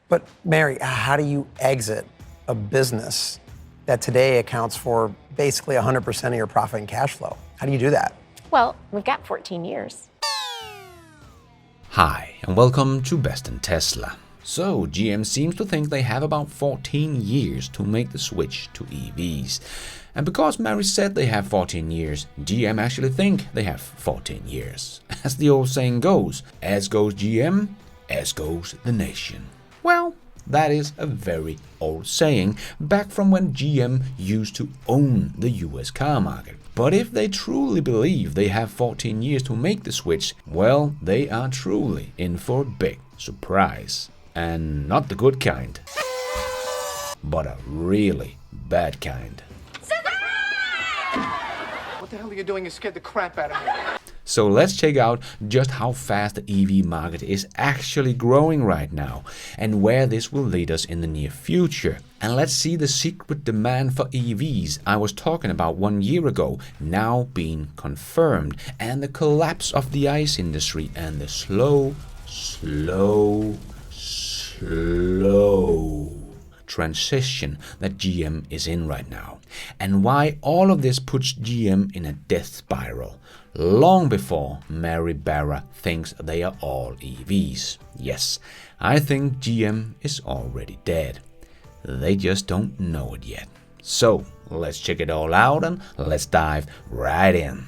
But Mary, how do you exit a business that today accounts for basically 100% of your profit and cash flow? How do you do that? Well, we've got 14 years. Hi, and welcome to Best in Tesla. So, GM seems to think they have about 14 years to make the switch to EVs. And because Mary said they have 14 years, GM actually think they have 14 years. As the old saying goes, as goes GM, as goes the nation. Well, that is a very old saying, back from when GM used to own the US car market. But if they truly believe they have 14 years to make the switch, well, they are truly in for a big surprise. And not the good kind, but a really bad kind. What the hell are you doing? You scared the crap out of me. So let's check out just how fast the EV market is actually growing right now and where this will lead us in the near future. And let's see the secret demand for EVs I was talking about 1 year ago now being confirmed, and the collapse of the ICE industry and the slow transition that GM is in right now, and why all of this puts GM in a death spiral long before Mary Barra thinks they are all EVs. Yes, I think GM is already dead. They just don't know it yet. So let's check it all out and let's dive right in.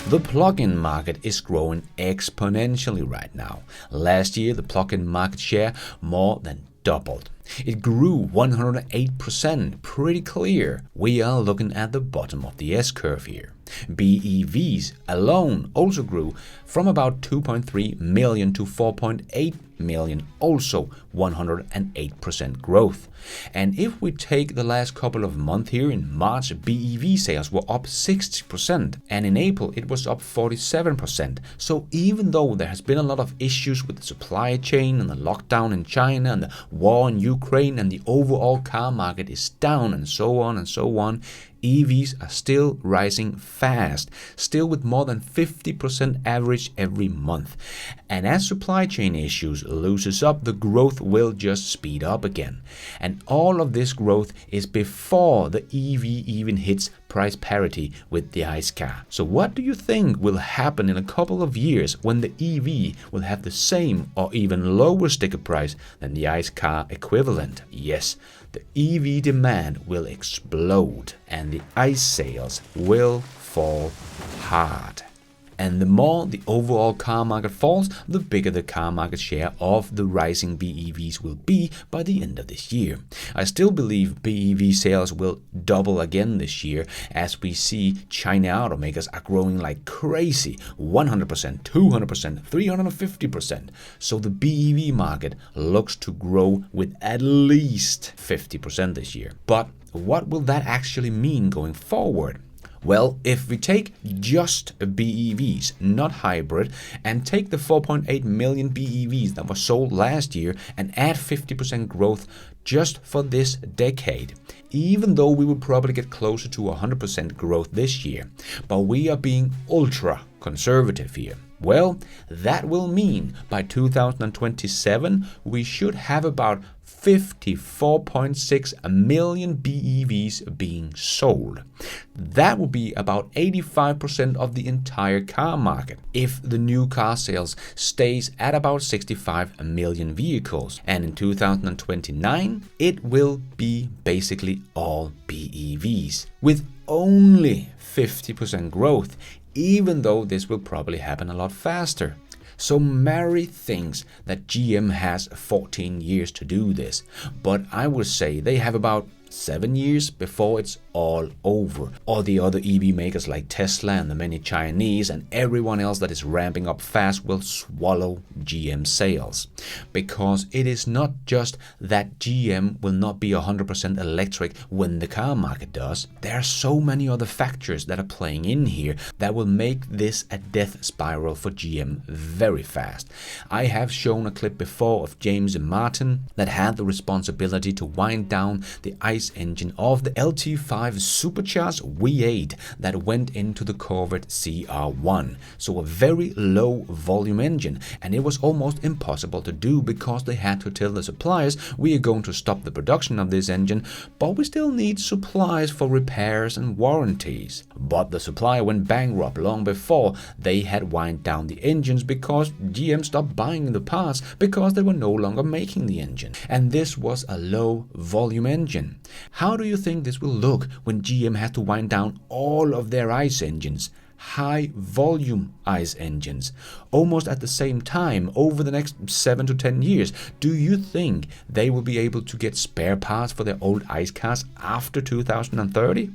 The plug-in market is growing exponentially right now. Last year, the plug-in market share more than doubled. It grew 108%, pretty clear. We are looking at the bottom of the SCurve here. BEVs alone also grew from about 2.3 million to 4.8 million, also 108% growth. And if we take the last couple of months here, in March, BEV sales were up 60%, and in April it was up 47%. So even though there has been a lot of issues with the supply chain and the lockdown in China and the war in Ukraine and the overall car market is down and so on, EVs are still rising fast, still with more than 50% average every month. And as supply chain issues loosens up, the growth will just speed up again. And all of this growth is before the EV even hits price parity with the ICE car. So what do you think will happen in a couple of years when the EV will have the same or even lower sticker price than the ICE car equivalent? Yes, the EV demand will explode and the ICE sales will fall hard. And the more the overall car market falls, the bigger the car market share of the rising BEVs will be by the end of this year. I still believe BEV sales will double again this year, as we see China automakers are growing like crazy, 100%, 200%, 350%. So the BEV market looks to grow with at least 50% this year. But what will that actually mean going forward? Well, if we take just BEVs, not hybrid, and take the 4.8 million BEVs that were sold last year and add 50% growth just for this decade, even though we would probably get closer to 100% growth this year, but we are being ultra conservative here. Well, that will mean by 2027 we should have about 54.6 million BEVs being sold. That would be about 85% of the entire car market if the new car sales stays at about 65 million vehicles. And in 2029, it will be basically all BEVs with only 50% growth, even though this will probably happen a lot faster. So Mary thinks that GM has 14 years to do this, but I would say they have about 7 years before it's all over. All the other EV makers like Tesla and the many Chinese and everyone else that is ramping up fast will swallow GM sales. Because it is not just that GM will not be 100% electric when the car market does. There are so many other factors that are playing in here that will make this a death spiral for GM very fast. I have shown a clip before of James and Martin that had the responsibility to wind down the ICE engine of the LT5 supercharged V8 that went into the Corvette CR1. So a very low volume engine, and it was almost impossible to do because they had to tell the suppliers, we are going to stop the production of this engine, but we still need supplies for repairs and warranties. But the supplier went bankrupt long before they had wind down the engines because GM stopped buying the parts because they were no longer making the engine. And this was a low volume engine. How do you think this will look when GM has to wind down all of their ICE engines? High volume ICE engines, almost at the same time over the next 7 to 10 years. Do you think they will be able to get spare parts for their old ICE cars after 2030?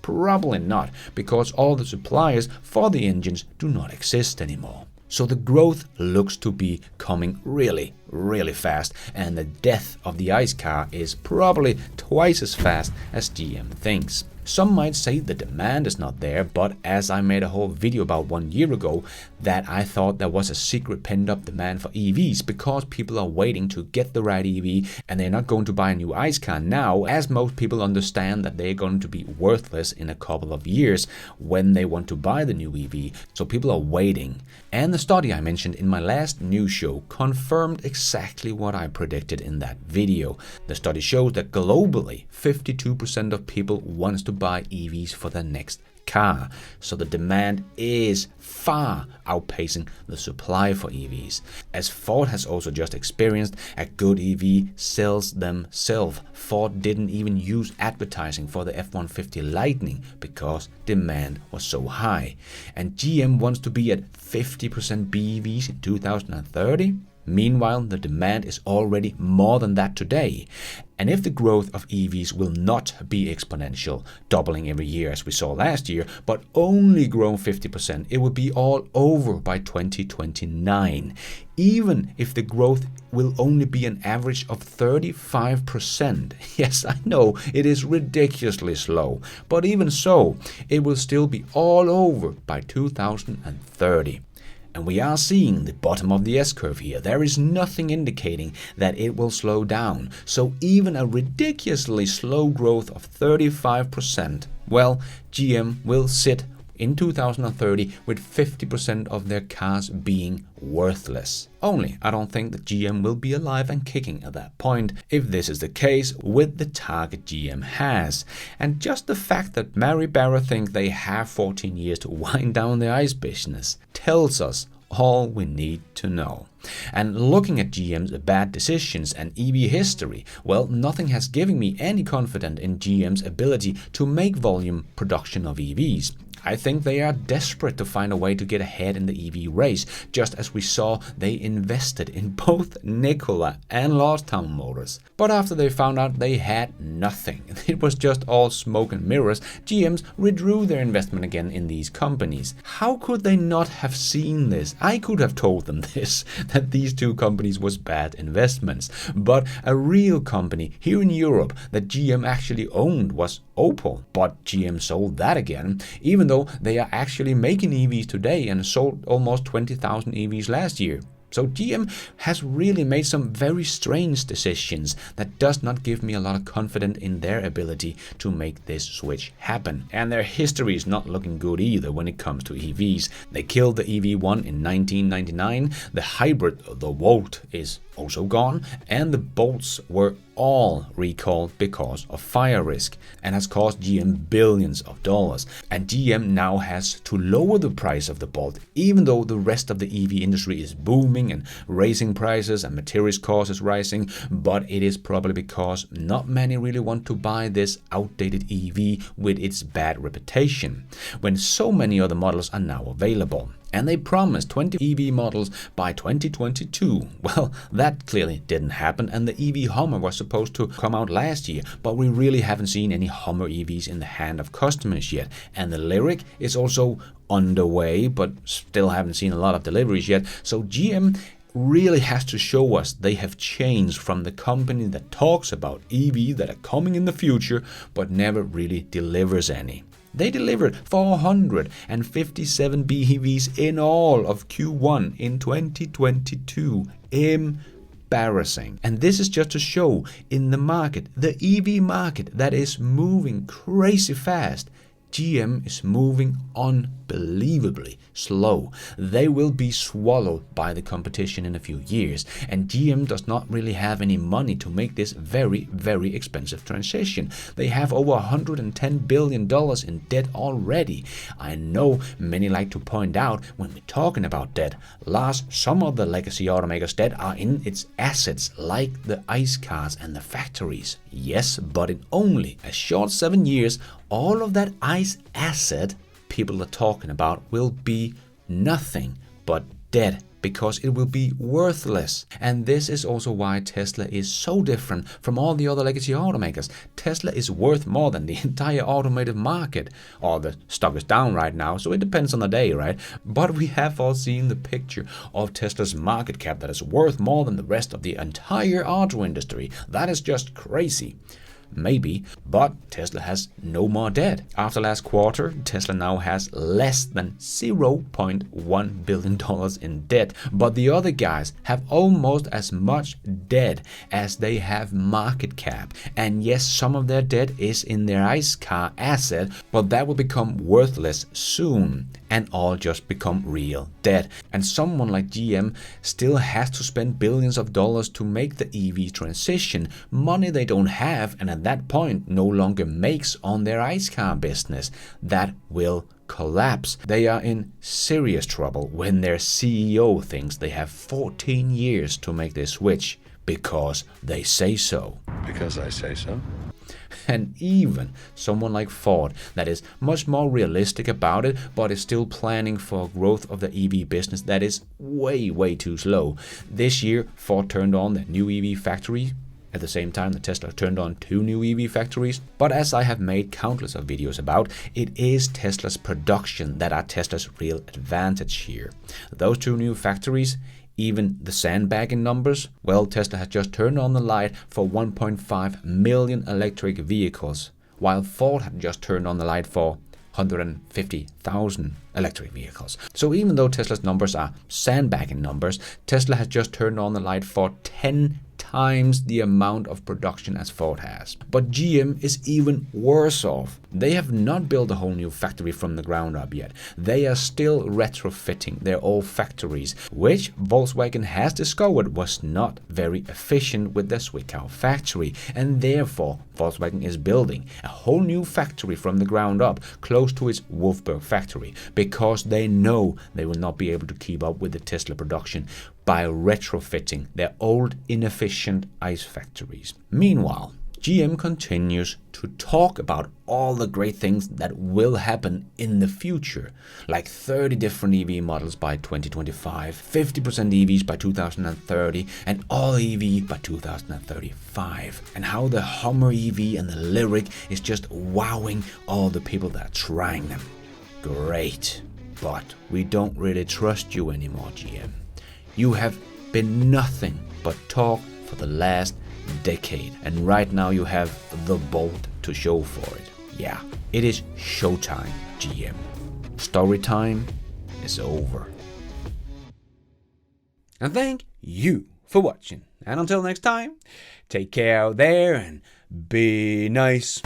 Probably not, because all the suppliers for the engines do not exist anymore. So the growth looks to be coming really, really fast, and the death of the ICE car is probably twice as fast as GM thinks. Some might say the demand is not there, but as I made a whole video about 1 year ago, that I thought there was a secret pent-up demand for EVs because people are waiting to get the right EV and they're not going to buy a new ICE car now, as most people understand that they're going to be worthless in a couple of years when they want to buy the new EV. So people are waiting. And the study I mentioned in my last news show confirmed exactly what I predicted in that video. The study shows that globally, 52% of people wants to buy EVs for their next car. So the demand is far outpacing the supply for EVs. As Ford has also just experienced, a good EV sells themselves. Ford didn't even use advertising for the F-150 Lightning because demand was so high. And GM wants to be at 50% BEVs in 2030. Meanwhile, the demand is already more than that today. And if the growth of EVs will not be exponential, doubling every year as we saw last year, but only grow 50%, it will be all over by 2029. Even if the growth will only be an average of 35%. Yes, I know, it is ridiculously slow, but even so, it will still be all over by 2030. And we are seeing the bottom of the S-curve here. There is nothing indicating that it will slow down. So even a ridiculously slow growth of 35%, well, GM will sit in 2030 with 50% of their cars being worthless. Only I don't think that GM will be alive and kicking at that point if this is the case with the target GM has. And just the fact that Mary Barra think they have 14 years to wind down their ICE business tells us all we need to know. And looking at GM's bad decisions and EV history, well, nothing has given me any confidence in GM's ability to make volume production of EVs. I think they are desperate to find a way to get ahead in the EV race, just as we saw they invested in both Nikola and Lordstown Motors. But after they found out they had nothing, it was just all smoke and mirrors, GMs withdrew their investment again in these companies. How could they not have seen this? I could have told them this, that these two companies was bad investments. But a real company here in Europe that GM actually owned was Opel, but GM sold that again, even though they are actually making EVs today and sold almost 20,000 EVs last year. So GM has really made some very strange decisions that does not give me a lot of confidence in their ability to make this switch happen. And their history is not looking good either when it comes to EVs. They killed the EV1 in 1999, the hybrid, the Volt, is also gone, and the Bolts were all recalled because of fire risk and has cost GM billions of dollars. And GM now has to lower the price of the Bolt, even though the rest of the EV industry is booming and raising prices and materials cost is rising. But it is probably because not many really want to buy this outdated EV with its bad reputation, when so many other models are now available. And they promised 20 EV models by 2022. Well, that clearly didn't happen, and the EV Hummer was supposed to come out last year, but we really haven't seen any Hummer EVs in the hand of customers yet. And the Lyric is also underway, but still haven't seen a lot of deliveries yet. So GM really has to show us they have changed from the company that talks about EV that are coming in the future, but never really delivers any. They delivered 457 BEVs in all of Q1 in 2022. Embarrassing. And this is just to show in the market, the EV market that is moving crazy fast, GM is moving unbelievably slow. They will be swallowed by the competition in a few years, and GM does not really have any money to make this very, very expensive transition. They have over $110 billion in debt already. I know many like to point out when we're talking about debt, Lars, some of the legacy automakers' debt are in its assets like the ICE cars and the factories. Yes, but in only a short 7 years, all of that ICE asset people are talking about will be nothing but dead, because it will be worthless. And this is also why Tesla is so different from all the other legacy automakers. Tesla is worth more than the entire automotive market. Or the stock is down right now, so it depends on the day, right? But we have all seen the picture of Tesla's market cap that is worth more than the rest of the entire auto industry. That is just crazy. Maybe, but Tesla has no more debt. After last quarter, Tesla now has less than $0.1 billion in debt, but the other guys have almost as much debt as they have market cap. And yes, some of their debt is in their ICE car asset, but that will become worthless soon and all just become real debt. And someone like GM still has to spend billions of dollars to make the EV transition, money they don't have, and at that point no longer makes on their ICE car business. That will collapse. They are in serious trouble when their CEO thinks they have 14 years to make this switch because they say so. Because I say so. And even someone like Ford that is much more realistic about it, but is still planning for growth of the EV business that is way too slow. This year, Ford turned on the new EV factory. At the same time, the Tesla turned on 2 new EV factories. But as I have made countless of videos about, it is Tesla's production that are Tesla's real advantage here. Those 2 new factories, even the sandbagging numbers, well, Tesla has just turned on the light for 1.5 million electric vehicles, while Ford had just turned on the light for 150,000 electric vehicles. So even though Tesla's numbers are sandbagging numbers, Tesla has just turned on the light for 10 times the amount of production as Ford has. But GM is even worse off. They have not built a whole new factory from the ground up yet. They are still retrofitting their old factories, which Volkswagen has discovered was not very efficient with their Zwickau factory, and therefore Volkswagen is building a whole new factory from the ground up close to its Wolfsburg factory, because they know they will not be able to keep up with the Tesla production by retrofitting their old inefficient ICE factories. Meanwhile, GM continues to talk about all the great things that will happen in the future, like 30 different EV models by 2025, 50% EVs by 2030, and all EV by 2035, and how the Hummer EV and the Lyric is just wowing all the people that are trying them. Great, but we don't really trust you anymore, GM. You have been nothing but talk for the last decade, and right now you have the bolt to show for it. Yeah, it is showtime, GM. Story time is over. And thank you for watching. And until next time, take care out there and be nice.